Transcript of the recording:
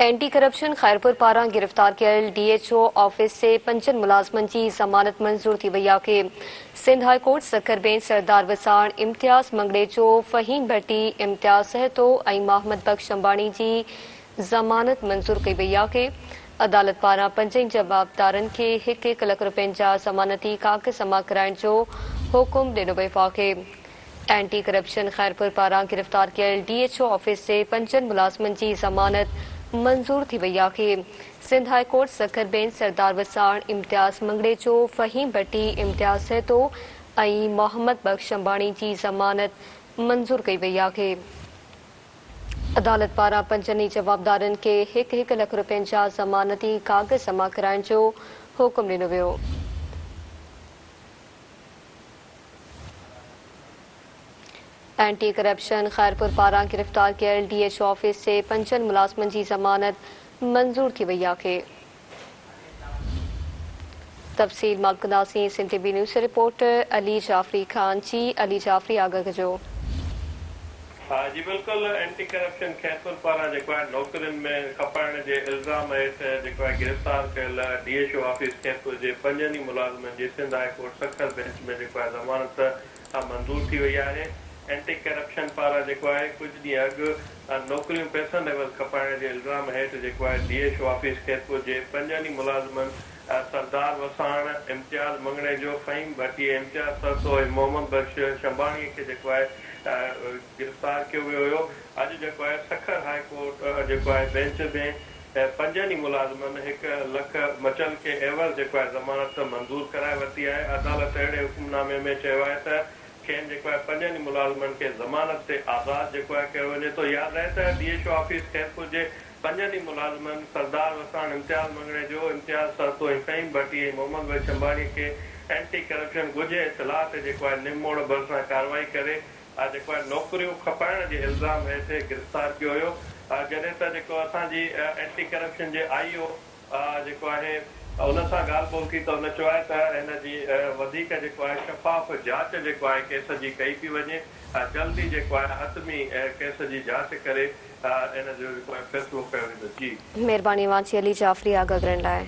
Anti corruption Khairpur पारां गिरफ्तार कयल DHO ऑफिस से 5 मुलाज़मन की जमानत मंजूर थी वई आहे। Sindh high court Sukkur bench Sardar Wassan Imtiaz Mangrio, Faheem Bhatti, Imtiaz Sahto ऐं मोहम्मद बख्श अंबाणी की जमानत मंजूर कई वई आहे। अदालत पारां 5 जवाबदारनि खे 1-1 लख रुपयनि जा ज़मानती काग़ज़ जमा कराइण जो हुकुम ॾिनो वियो आहे। एंटी करप्शन खैरपुर पारां गिरफ्तार कयल DHO ऑफिस से 5 मुलाज़मन की जमानत मंजूर थी वई आहे। Sindh high court Sukkur bench Sardar Wassan Imtiaz Mangrio, Faheem Bhatti, Imtiaz Sahto ऐं मोहम्मद बख्श अंबाणी की जमानत मंजूर कई वई आहे। अदालत पारां 5 जवाबदारनि खे 1-1 लख रुपयनि जा ज़मानती काग़ज़ जमा कराइण जो हुकुम ॾिनो वियो। एंटी करप्शन खैरपुर पारां गिरफ्तार कयल DHO ऑफिस से 5 मुलाज़मन की जमानत मंजूर थी वई आहे। तफ़सील मालूम कंदासीं Sindh TV news reporter Ali Jafri Khan जी। अली जाफ़री आगाह कजो। जी बिल्कुल, एंटी करप्शन खैरपुर पारां नौकरियुनि में खपाइण जे इल्ज़ाम हेठि गिरफ़्तार कयल DHO ऑफिस खैरपुर जे 5 मुलाज़मनि जी Sindh high court Sukkur bench में ज़मानत मंजूर थी वई आहे। एंटी करप्शन पारां कुछ ॾींहं अॻु नौकरियूं पैसनि एवज़ खपाइण जे इल्ज़ाम हेठि DHO ऑफिस खैरपुर जे 5 मुलाज़मनि सरदार वसाण, इम्तियाज़ मंगड़ेचो, फ़हीम भट्टी, इम्तियाज़ सहतो ऐं मोहम्मद बख्श अंबाणी खे गिरफ़्तार कियो वियो हुयो। अॼु सखर हाई कोर्ट बेंच में 5 मुलाज़मनि 1 लख मचल के एवज़ ज़मानत मंजूर कराए वरिती आहे। अदालत अहिड़े हुकुमनामे में चयो आहे त खेनि 5 मुलाज़मनि खे ज़मानत ते आज़ादु कयो वञे थो। यादि रहे त DHO ऑफिस खैरपुर जे 5 मुलाज़मनि सरदार वसाण, इम्तियाज़ मंगड़ेचो, इम्तियाज़ सहतो ऐं फ़हीम भट्टी ऐं मोहम्मद बख्श अंबाणी खे एंटी करप्शन ॻुझे इतलाह ते निमोड़ भरिसां कार्रवाई करे नौकरियूं खपाइण जे इल्ज़ाम हेठि गिरफ़्तार कयो हुयो। जॾहिं त असांजी एंटी करप्शन जे IO आहे उन सां ॻाल्हि ॿोल थी त हुन चयो आहे त हिन जी वधीक शफ़ाफ़ जांच केस जी कई पई वञे। जल्दी हतमी केस जी जांच करे इन जो फ़ैसिलो कयो वेंदो। जी महिरबानी वांची अली जाफ़री आगाह करण लाइ।